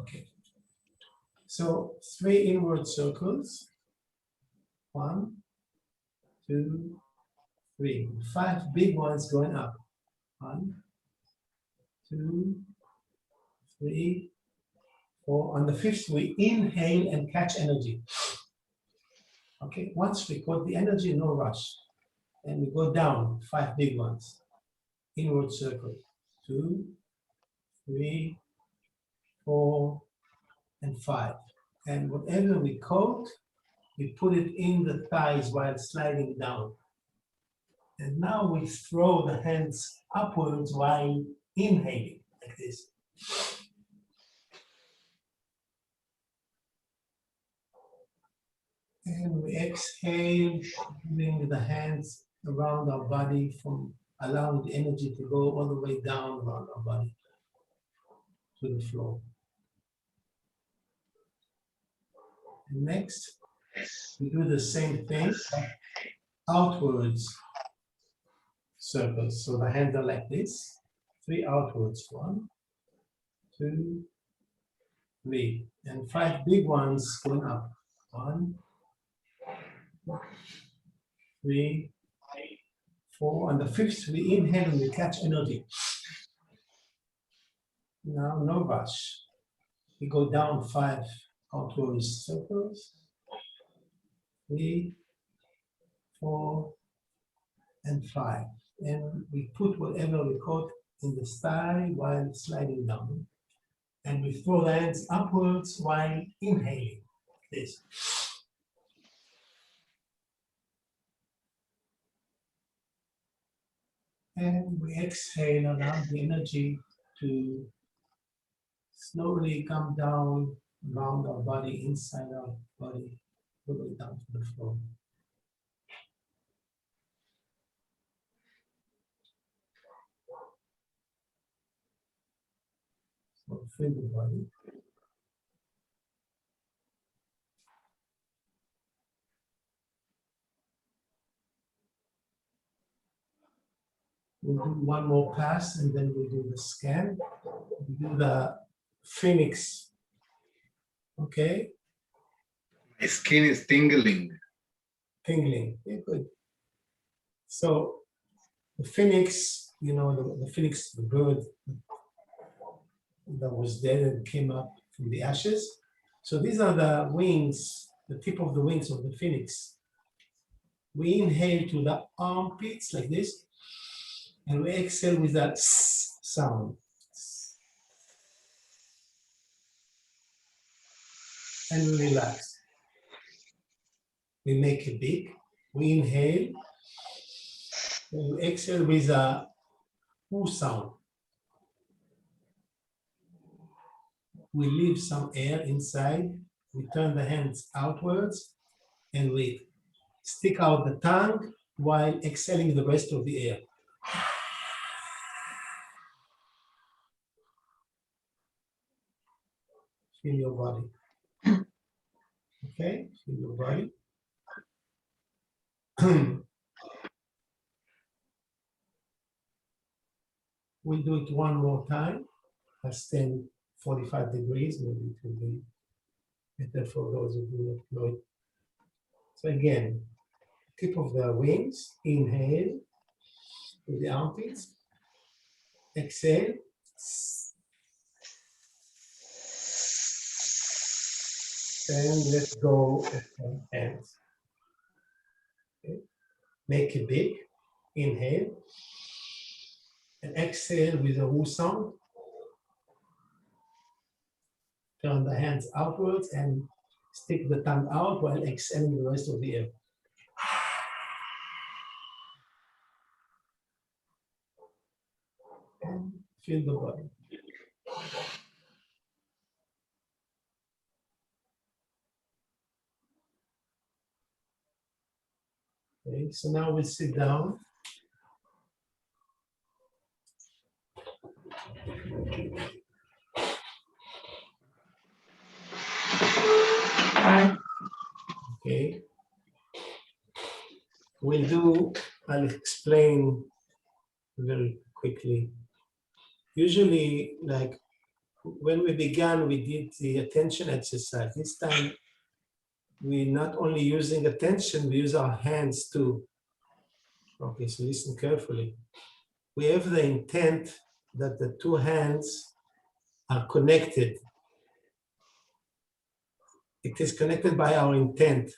Okay. So 3 inward circles. 1, 2, 3. 5 big ones going up. 1, 2, 3, 4. On the 5th, we inhale and catch energy. Okay, once we caught the energy, no rush. And we go down, 5 big ones. Inward circle. 2, 3, 4, and 5. And whatever we caught, we put it in the thighs while sliding down. And now we throw the hands upwards while inhaling, like this. And we exhale, bring the hands around our body, from allowing the energy to go all the way down around our body to the floor. And next, we do the same thing, outwards circles. So the hands are like this, 3 outwards, 1, 2, 3, and 5 big ones going up. 1, 3, 4. On the 5th, we inhale and we catch energy. Now, no rush. We go down 5 outwards circles. 3, 4, and 5. And we put whatever we caught in the thigh while sliding down. And we throw the hands upwards while inhaling. This. And we exhale, allow the energy to slowly come down around our body, inside our body, all the way down to the floor. So feel the body. We'll do one more pass and then we'll do the scan. We'll do the Phoenix. Okay? My skin is tingling. Tingling. Yeah, good. So the Phoenix, you know, the Phoenix, the bird that was dead and came up from the ashes. So these are the wings, the tip of the wings of the Phoenix. We inhale to the armpits like this, and we exhale with that sound. And we relax. We make it big. We inhale, and we exhale with a woo sound. We leave some air inside. We turn the hands outwards, and we stick out the tongue while exhaling the rest of the air. Feel your body. Okay, feel your body. We'll do it one more time. That's 45 degrees. Maybe it will be better for those who do not know it. So again, tip of the wings, inhale with the armpits, exhale, and let go of the hands. Okay. Make it big, inhale, and exhale with a woo sound. Turn the hands outwards and stick the tongue out while exhaling the rest of the air. And feel the body. Okay, so now we'll sit down. Okay. I'll explain very quickly. Usually, like when we began, we did the attention exercise. This time, we're not only using attention, we use our hands too. Okay, so listen carefully. We have the intent that the two hands are connected. It is connected by our intent.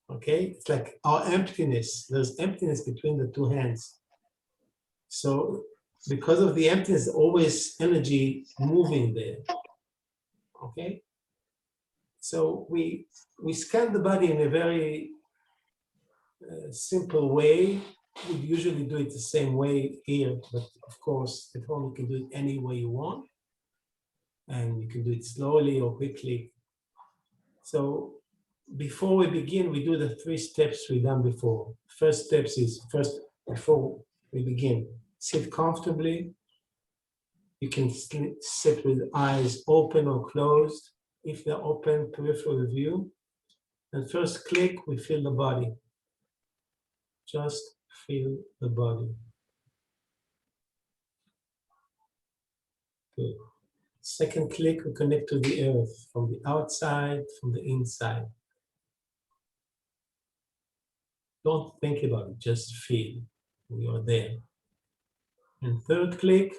Okay, it's like our emptiness. There's emptiness between the two hands. So because of the emptiness, always energy moving there. Okay, so we scan the body in a very simple way. We usually do it the same way here, but of course at home you can do it any way you want, and you can do it slowly or quickly. So before we begin, we do the 3 steps we done before. First steps is before we begin, sit comfortably. You can sit with eyes open or closed. If they're open, peripheral view. And first click, we feel the body. Just feel the body. Good. Second click, we connect to the earth from the outside, from the inside. Don't think about it, just feel we are there. And third click,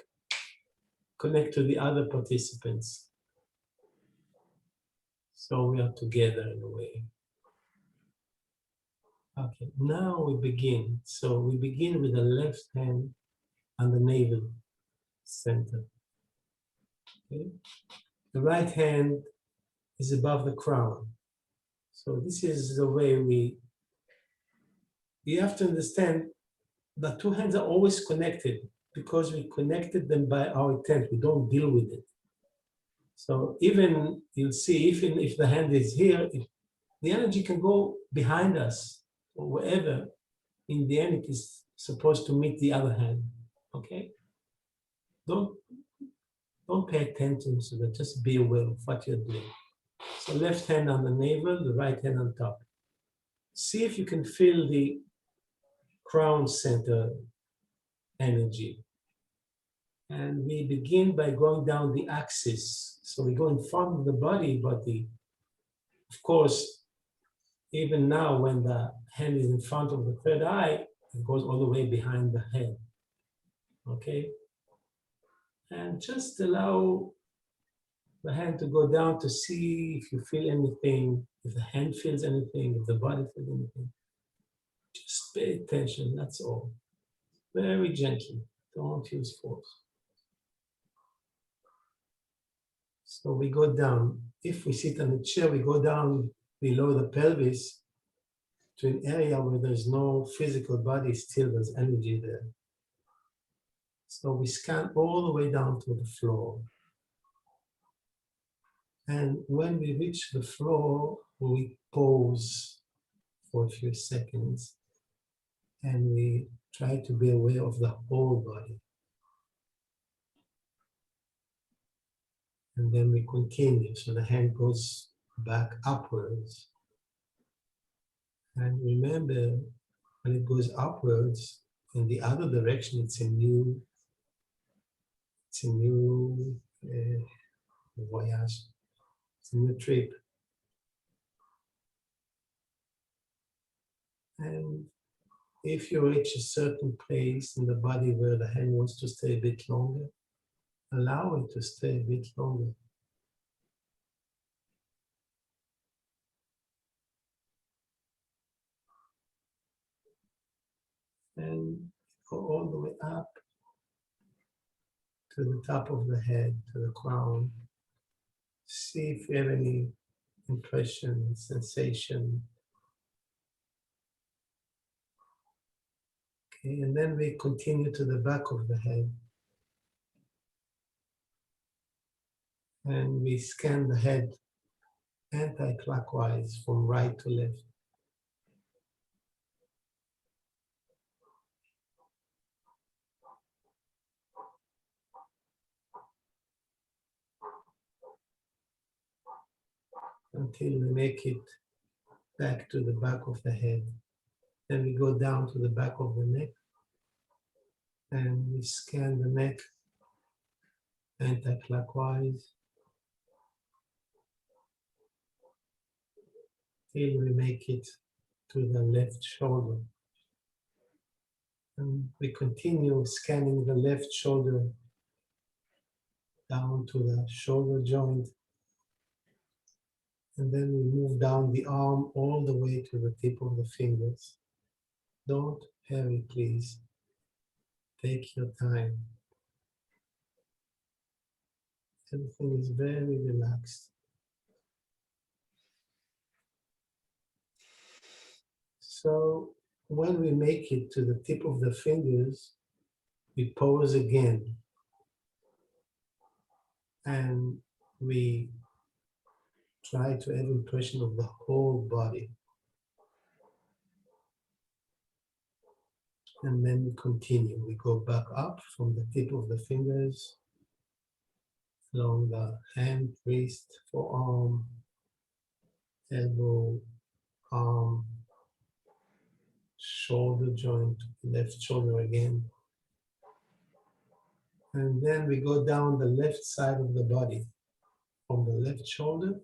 connect to the other participants. So we are together in a way. Okay, now we begin. So we begin with the left hand on the navel center. Okay. The right hand is above the crown. So this is the way you have to understand that two hands are always connected because we connected them by our intent. We don't deal with it. So even you'll see, even if the hand is here, the energy can go behind us or wherever. In the end, it is supposed to meet the other hand. Okay? Don't pay attention to that. Just be aware of what you're doing. So left hand on the navel, the right hand on top. See if you can feel the crown center energy. And we begin by going down the axis. So we go in front of the body, but of course, even now when the hand is in front of the third eye, it goes all the way behind the head. Okay? And just allow the hand to go down to see if you feel anything, if the hand feels anything, if the body feels anything. Just pay attention, that's all. Very gently, don't use force. So we go down. If we sit on a chair, we go down below the pelvis to an area where there's no physical body, still there's energy there. So we scan all the way down to the floor. And when we reach the floor, we pause for a few seconds and we try to be aware of the whole body. And then we continue. So the hand goes back upwards. And remember, when it goes upwards, in the other direction, it's a new voyage. It's a new trip. And if you reach a certain place in the body where the hand wants to stay a bit longer, allow it to stay a bit longer. And go all the way up to the top of the head, to the crown. See if you have any impression, sensation. Okay, and then we continue to the back of the head. And we scan the head anti-clockwise from right to left. Until we make it back to the back of the head. Then we go down to the back of the neck and we scan the neck anti-clockwise. till we make it to the left shoulder. And we continue scanning the left shoulder down to the shoulder joint. And then we move down the arm all the way to the tip of the fingers. Don't hurry, please. Take your time. Everything is very relaxed. So when we make it to the tip of the fingers, we pause again. And we try to have impression of the whole body. And then we continue. We go back up from the tip of the fingers, along the hand, wrist, forearm, elbow, arm, shoulder joint, left shoulder again. And then we go down the left side of the body, from the left shoulder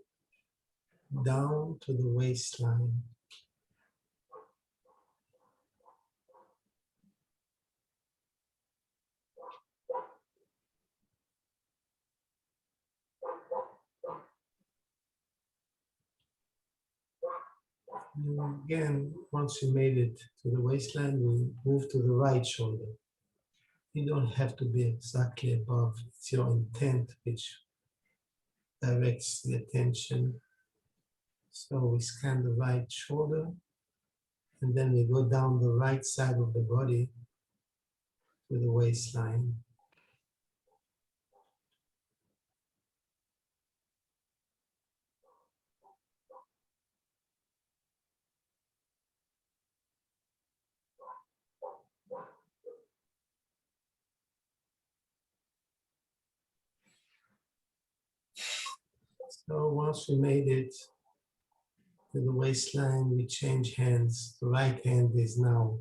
down to the waistline. And again, once you made it to the waistline, we move to the right shoulder. You don't have to be exactly above. It's your intent which directs the attention. So we scan the right shoulder, and then we go down the right side of the body to the waistline. So once we made it to the waistline, we change hands. The right hand is now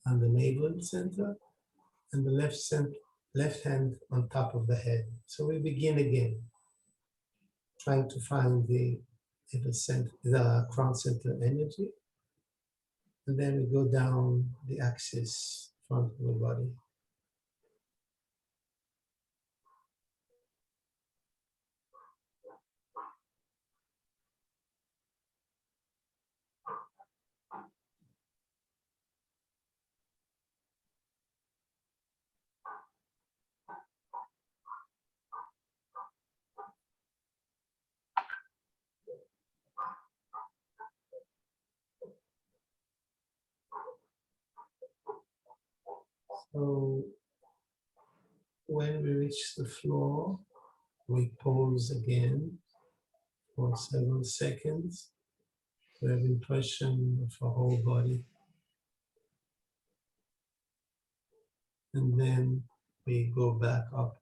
on the navel center, and the left hand on top of the head. So we begin again, trying to find the crown center energy. And then we go down the axis, front of the body. So when we reach the floor, we pause again for several seconds to have impression of our whole body. And then we go back up.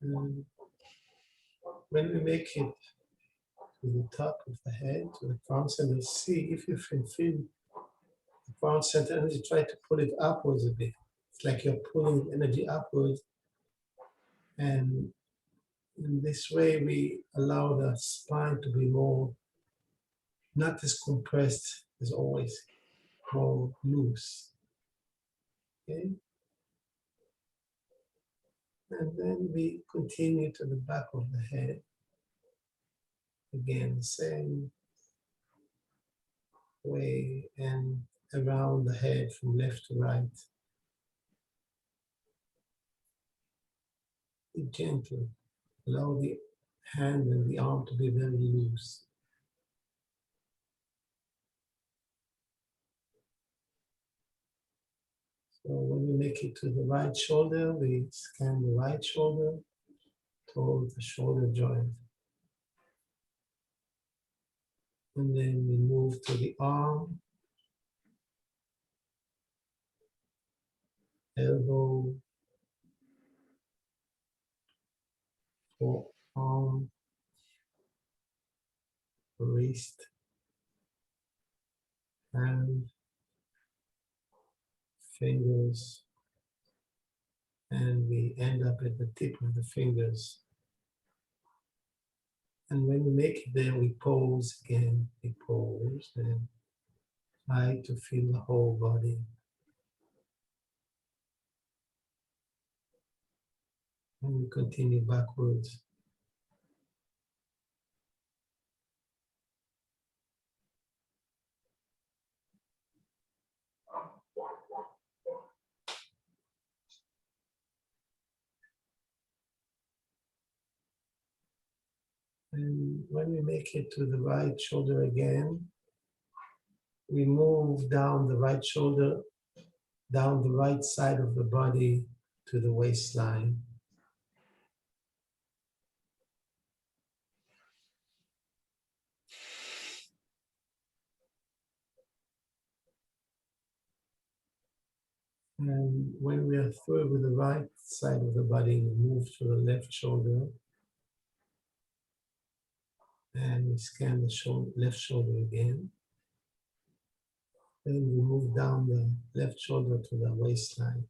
And when we make it to the top of the head, to the crown center, see if you can feel the crown center energy, try to pull it upwards a bit. It's like you're pulling energy upwards. And in this way, we allow the spine to be more, not as compressed as always, more loose. Okay? And then we continue to the back of the head. Again, same way, and around the head from left to right. Be gentle. Allow the hand and the arm to be very loose. So when we make it to the right shoulder, we scan the right shoulder towards the shoulder joint. And then we move to the arm, elbow, forearm, wrist, hand, fingers, and we end up at the tip of the fingers. And when we make it there, we pause again, we pause, and try to feel the whole body. And we continue backwards. And when we make it to the right shoulder again, we move down the right shoulder, down the right side of the body to the waistline. And when we are through with the right side of the body, we move to the left shoulder. And we scan the left shoulder again. Then we move down the left shoulder to the waistline.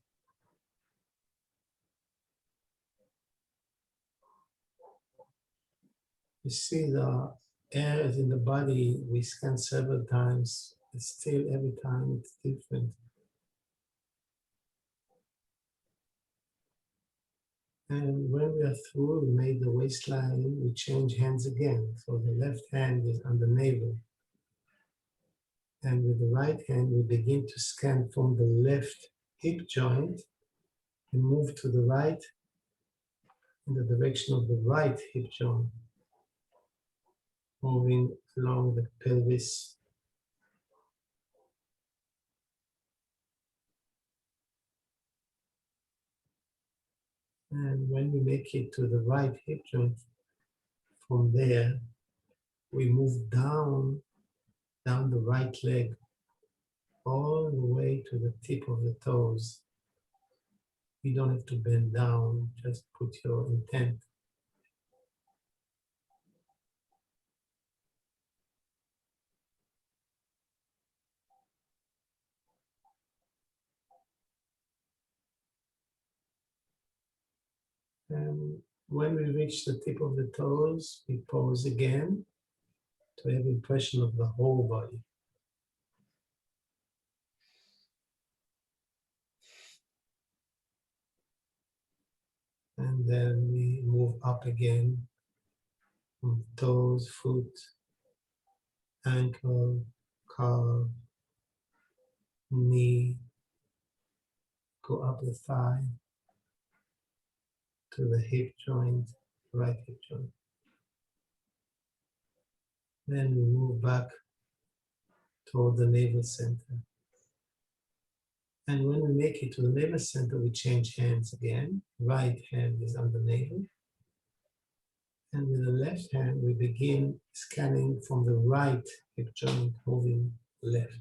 You see the areas in the body we scan several times. It's still every time it's different. And when we are through, we made the waistline, we change hands again. So the left hand is on the navel. And with the right hand, we begin to scan from the left hip joint and move to the right in the direction of the right hip joint, moving along the pelvis. And when we make it to the right hip joint, from there, we move down the right leg, all the way to the tip of the toes. You don't have to bend down, just put your intent. And when we reach the tip of the toes, we pause again to have impression of the whole body. And then we move up again from toes, foot, ankle, calf, knee, go up the thigh to the hip joint, right hip joint. Then we move back toward the navel center. And when we make it to the navel center, we change hands again. Right hand is on the navel. And with the left hand, we begin scanning from the right hip joint, moving left.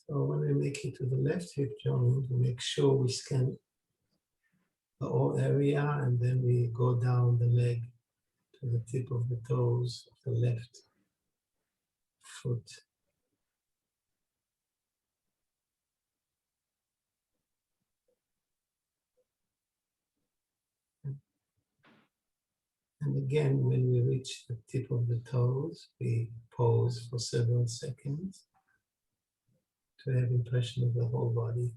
So when we make it to the left hip joint, we make sure we scan the whole area, and then we go down the leg to the tip of the toes of the left foot. And again, when we reach the tip of the toes, we pause for several seconds to have impression of the whole body.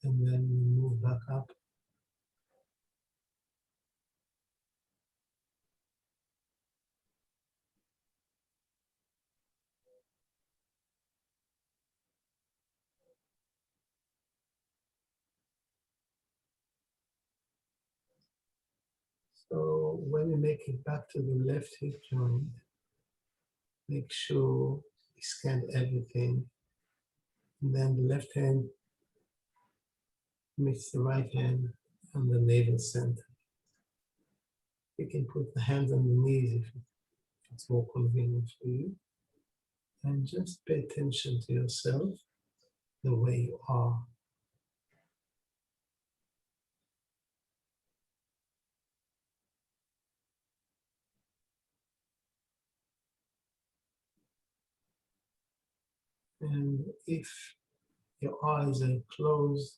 And then we move back up. So when we make it back to the left hip joint, make sure we scan everything. And then the left hand meets the right hand on the navel center. You can put the hands on the knees if it's more convenient for you. And just pay attention to yourself the way you are. And if your eyes are closed,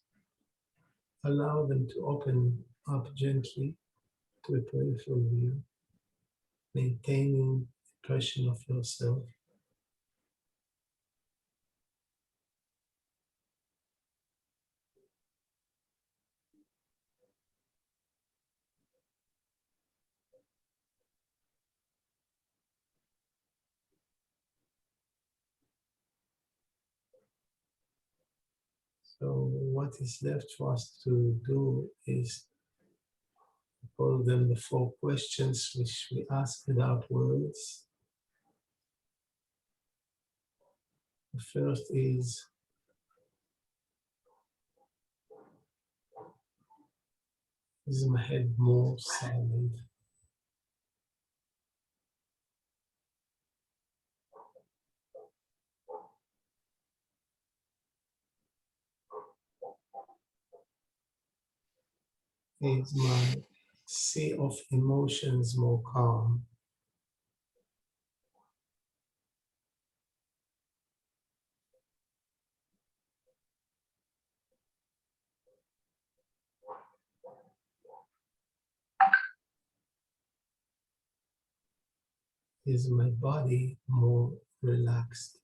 allow them to open up gently to a peripheral view, maintaining impression of yourself. So what is left for us to do is call them the 4 questions which we ask without words. The first is my head more silent? Is my sea of emotions more calm? Is my body more relaxed?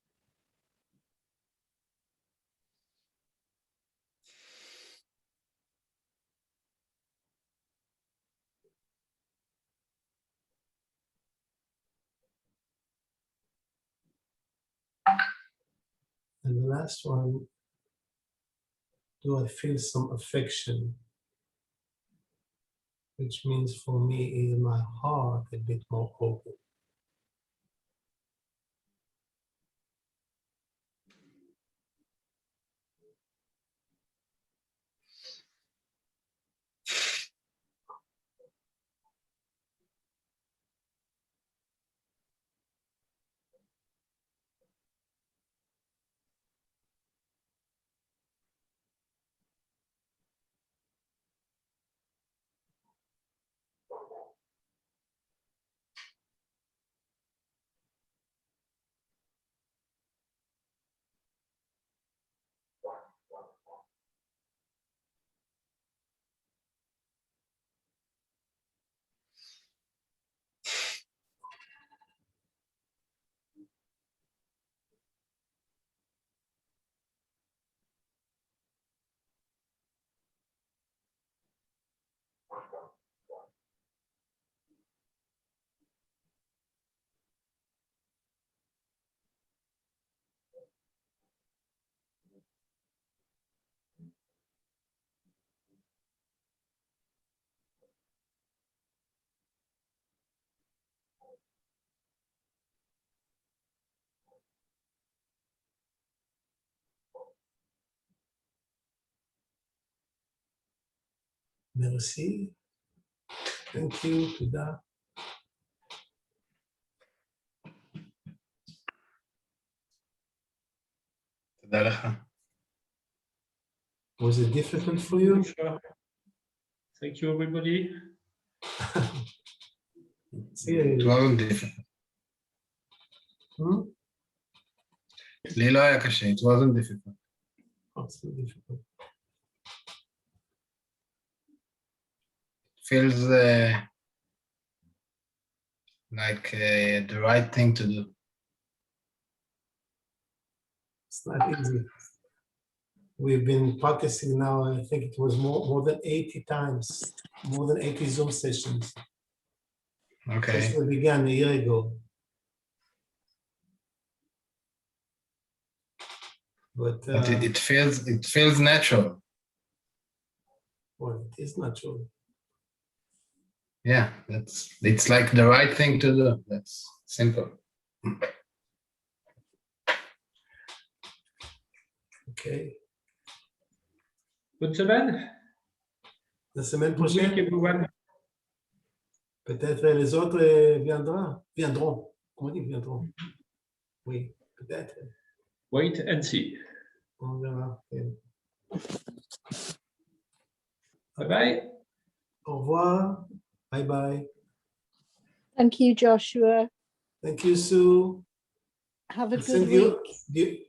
And the last one, do I feel some affection? Which means for me, is my heart a bit more open? Merci. Thank you. תודה. תודה לך. Was it difficult for you? Sure. Thank you, everybody. It wasn't difficult. Hmm? לי לא היה קשה, it wasn't difficult. What's so difficult? Feels like the right thing to do. It's not easy. We've been practicing now, I think it was more than 80 times, more than 80 Zoom sessions. Okay. Since we began a year ago. But it feels natural. well, it is natural. Yeah, it's like the right thing to do. That's simple. OK. Bonne semaine. La semaine Good week, prochaine, everyone. peut-être les autres viendront. Comment on dit viendront? Oui, peut-être. Wait and see. On verra. Bye bye. Au revoir. Bye bye. Thank you, Joshua. Thank you, Sue. Have a I'll good send week. you.